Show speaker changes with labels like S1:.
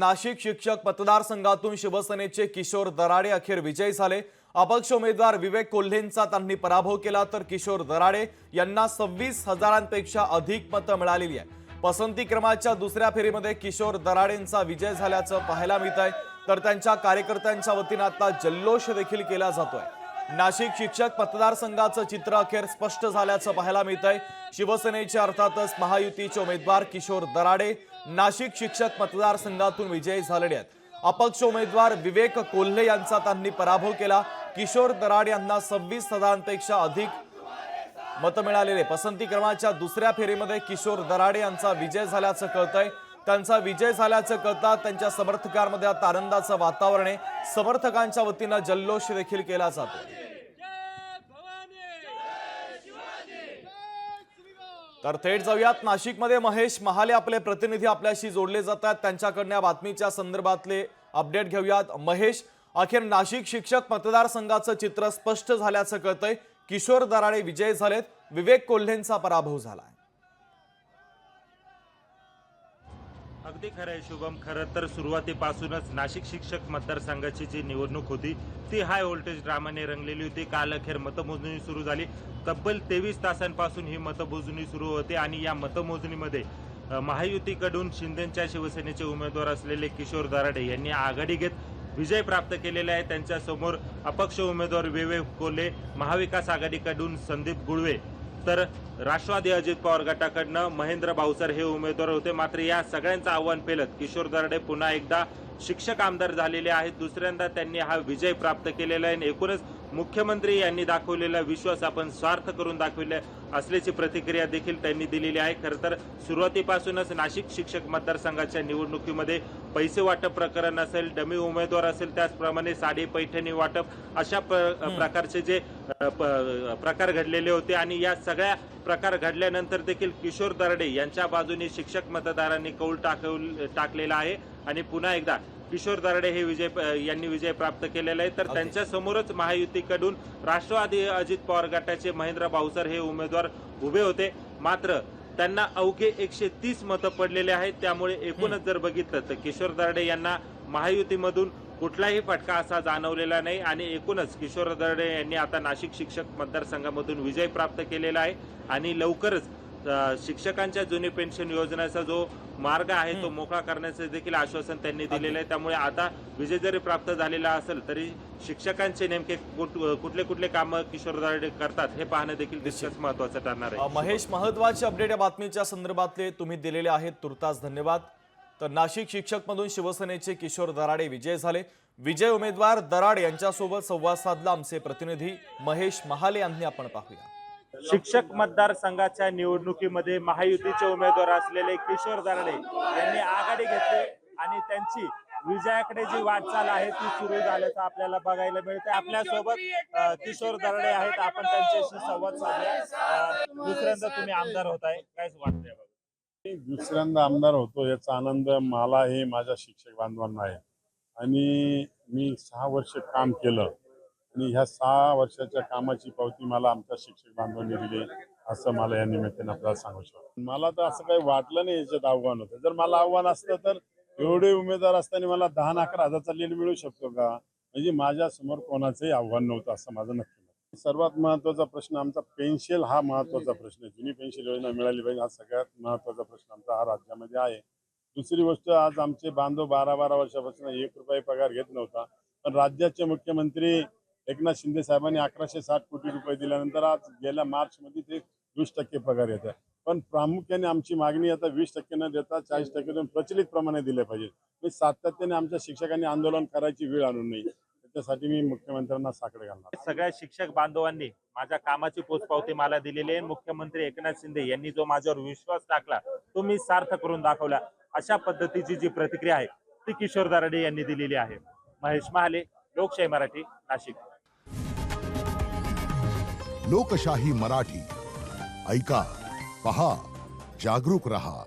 S1: नाशिक शिक्षक मतदारसंघातून शिवसेनेचे किशोर दराडे अखेर विजयी झाले। अपक्ष उमेदवार विवेक कोल्हेंचा त्यांनी पराभव केला, तर किशोर दराडे यांना 26,000पेक्षा अधिक मतं मिळालेली आहे। पसंती क्रमाच्या दुसऱ्या फेरीमध्ये किशोर दराडेंचा विजय झाल्याचं पाहायला मिळतंय, तर त्यांच्या कार्यकर्त्यांच्या वतीने आता जल्लोष देखील केला जातोय। नाशिक शिक्षक मतदारसंघाचं चित्र अखेर स्पष्ट झाल्याचं पाहायला मिळतंय। शिवसेनेचे अर्थातच महायुतीचे उमेदवार किशोर दराडे नाशिक शिक्षक मतदारसंघातून विजयी झालेले आहेत। अपक्ष उमेदवार विवेक कोल्हे यांचा त्यांनी पराभव केला। किशोर दराडे यांना 26,000पेक्षा अधिक मतं मिळालेले। पसंती क्रमाच्या दुसऱ्या फेरीमध्ये किशोर दराडे यांचा विजय झाल्याचं कळतंय। त्यांचा विजय झाल्याचं कळता त्यांच्या समर्थकांमध्ये आता आनंदाचं वातावरण आहे। समर्थकांच्या वतीने जल्लोष देखील केला जातो। तर थेट जाऊयात नाशिकमध्ये महेश महाले आपले प्रतिनिधी आपल्याशी जोडले जातात, त्यांच्याकडून बातमीच्या संदर्भातले अपडेट घेऊयात। महेश, अखेर नाशिक शिक्षक मतदारसंघाचं चित्र स्पष्ट झाल्याचं कळतंय। किशोर दराडे विजयी झालेत, विवेक कोल्हेंचा पराभव झालाय।
S2: अगदी खरं आहे शुभम। खरं तर सुरुवातीपासूनच नाशिक शिक्षक मतदारसंघाची जी निवडणूक होती ती हाय व्होल्टेज ड्रामाने रंगलेली होती। काल अखेर मतमोजणी सुरू झाली। तब्बल 23 तासांपासून ही मतमोजणी सुरू होते आणि या मतमोजणीमध्ये महायुतीकडून शिंदेच्या शिवसेनेचे उमेदवार असलेले किशोर दराडे यांनी आघाडी घेत विजय प्राप्त केलेला आहे। त्यांच्या समोर अपक्ष उमेदवार विवेक कोल्हे, महाविकास आघाडीकडून संदीप गुळवे, तर राष्ट्रवादी अजित पवार गटाकडनं महेंद्र भाऊसर हे उमेदवार होते। मात्र या सगळ्यांचं आव्हान पेलत किशोर दराडे पुन्हा एकदा शिक्षक आमदार झालेले आहेत। दुसऱ्यांदा त्यांनी हा विजय प्राप्त केलेला आहे। एकूणच मुख्यमंत्री यांनी दाखवलेला विश्वास आपण स्वार्थ करून दाखवले असल्याची प्रतिक्रिया देखील त्यांनी दिलेली आहे। खरं तर सुरुवातीपासूनच नाशिक शिक्षक मतदारसंघाच्या निवडणुकीमध्ये पैसे वाटप प्रकरण असेल, डमी उमेदवार असेल, त्याचप्रमाणे साडी पैठणी वाटप अशा प्रकारचे जे प्रकार घडलेले होते आणि या सगळ्या प्रकार घडल्यानंतर देखील किशोर दराडे यांच्या बाजूने शिक्षक मतदारांनी कौल टाकलेला आहे आणि पुन्हा एकदा किशोर दराडे हे यांनी विजय प्राप्त केलेला आहे। तर त्यांच्या समोरच महायुतीकडून राष्ट्रवादी अजित पवार गटाचे महेंद्र भाऊसर हे उमेदवार उभे होते। मात्र त्यांना अवघे 130 मतं पडलेले आहेत। त्यामुळे एकूणच जर बघितलं तर किशोर दराडे यांना महायुतीमधून कुठलाही फटका असा जाणवलेला नाही आणि एकूणच किशोर दराडे यांनी आता नाशिक शिक्षक मतदारसंघामधून विजय प्राप्त केलेला आहे आणि लवकरच शिक्षकांच्या जुनी पेन्शन योजनेचा जो मार्ग आहे तो मोकळा करण्याचे देखील आश्वासन त्यांनी दिलेलं आहे। त्यामुळे आता विजय जरी प्राप्त झालेला असेल तरी शिक्षकांचे नेमके कुठले कुठले काम किशोर दराडे करतात हे पाहणं देखील तितकंच महत्त्वाचं ठरणार आहे।
S1: महेश, महत्त्वाचे अपडेट या बातमीच्या संदर्भातले तुम्ही दिलेले आहेत, तुर्तास धन्यवाद। तर नाशिक शिक्षक मधून शिवसेनेचे किशोर दराडे विजय झाले। विजय उमेदवार दराडे यांच्यासोबत संवाद साधला आमचे प्रतिनिधी महेश महाले यांनी। आपण पाहूया।
S2: शिक्षक मतदारसंघाच्या निवडणुकीमध्ये महायुतीचे उमेदवार असलेले किशोर दराडे यांनी आघाडी घेतली आणि त्यांची विजयाकडे जी वाटचाल आहे ती सुरू झाल्याचं आपल्याला बघायला मिळते। आपल्यासोबत किशोर दराडे आहेत, आपण त्यांच्याशी संवाद साधूया। दुसऱ्यांदा तुम्ही आमदार होताय, काय वाटतंय?
S3: दुसऱ्यांदा आमदार होतो याचा आनंद मला हे माझ्या शिक्षक बांधवांना आहे आणि मी 6 वर्ष काम केलं आणि ह्या 6 वर्षाच्या कामाची पावती मला आमच्या शिक्षक बांधवांनी दिली असं मला या निमित्तानं आपल्याला सांगू शकतो। मला तर असं काही वाटलं नाही याच्यात आव्हान होतं। जर मला आव्हान असतं तर एवढे उमेदवार असताना मला 10-11 हजारचा लीड मिळू शकतो का? म्हणजे माझ्या समोर कोणाचंही आव्हान नव्हतं असं माझं नक्की मत। सर्वात महत्त्वाचा प्रश्न आमचा पेन्शन हा महत्त्वाचा प्रश्न आहे। जुनी पेन्शन योजना मिळाली पाहिजे हा सगळ्यात महत्त्वाचा प्रश्न आमचा हा राज्यामध्ये आहे। दुसरी गोष्ट, आज आमचे बांधव 12-12 वर्षापासून 1 रुपया पगार घेत नव्हता, पण राज्याचे मुख्यमंत्री एकनाथ शिंदे साहेबांनी 1160 कोटी रुपये दिल्यानंतर आज गेल्या मार्च मध्ये ते 20% पगार येत आहे। पण प्रामुख्याने आमची मागणी आता 20% न देता 40% प्रचलित प्रमाणे दिले पाहिजे। मी सातत्याने आमच्या शिक्षकांनी आंदोलन करायची वेळ आणू नये त्यासाठी मी मुख्यमंत्र्यांना साकडे घालणार।
S2: सगळ्या शिक्षक बांधवांनी माझ्या कामाची पोचपावती मला दिलेली आहे। मुख्यमंत्री एकनाथ शिंदे यांनी जो माझ्यावर विश्वास टाकला तो मी सार्थ करून दाखवला, अशा पद्धतीची जी प्रतिक्रिया आहे ती किशोर दराडे यांनी दिलेली आहे। महेश महाले, लोकशाही मराठी, नाशिक।
S4: लोकशाही मराठी ऐका, पहा, जागरूक रहा।